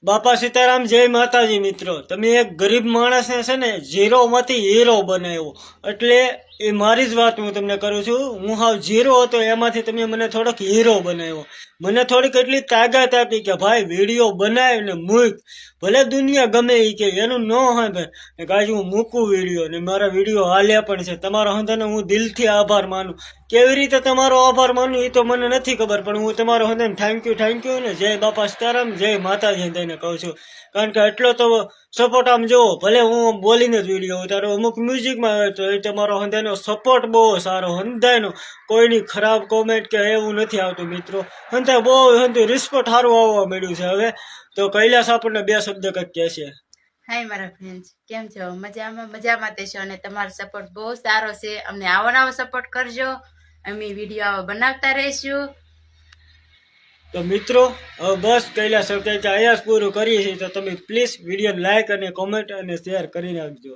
બાપા સીતારામ, જય માતાજી. મિત્રો, તમે એક ગરીબ માણસને છે ને ઝીરોમાંથી હીરો બનાવ્યો. એટલે એ મારી જ વાત હું તમને કરું છું. હું હાવ ઝીરો હતો, એમાંથી તમે મને થોડોક હીરો બનાવ્યો. મને થોડીક એટલી તાકાત આપી કે ભાઈ વિડીયો બનાવ ને મૂક, ભલે દુનિયા ગમે એ કે એનું ન હોય ભાઈ કાજુ હું મૂકું વિડીયો ને મારા વિડીયો હાલ્યા પણ છે. તમારા હંધાનો હું દિલથી આભાર માનું. કેવી રીતે તમારો આભાર માનું એ તો મને નથી ખબર, પણ હું તમારો હંધાને થેન્ક યુ ને જય બાપા સીતારામ, જય માતાજી થઈને કહું છું. કારણ કે એટલો તો સપોર્ટ આમ જોવો, ભલે હું બોલીને જ વિડીયો ઉતારો, અમુક મ્યુઝિકમાં આવે તો એ તમારો હંધાનો સપોર્ટ બહુ સારો, હંધાયનો કોઈની ખરાબ કોમેન્ટ કે એવું નથી આવતું. મિત્રો, હંધા બહુ હંધું રિસ્પોર્ટ સારું આવવા મળ્યું છે. હવે તો કૈલાસ આપણને બે શબ્દ કંઈક કહે છે. હાય મારા ફ્રેન્ડ્સ, કેમ છો? મજામાં દેશો અને તમારો સપોર્ટ બહુ સારો છે. અમને આવો નવો સપોર્ટ કરજો, અમે વિડીયો આવો બનાવતા રહીશું. તો મિત્રો, હવે બસ કૈલાસ કે અહીંયા જ પૂરું કરીએ છીએ. તો તમે પ્લીઝ વિડીયો લાઈક અને કોમેન્ટ અને શેર કરી નાખજો.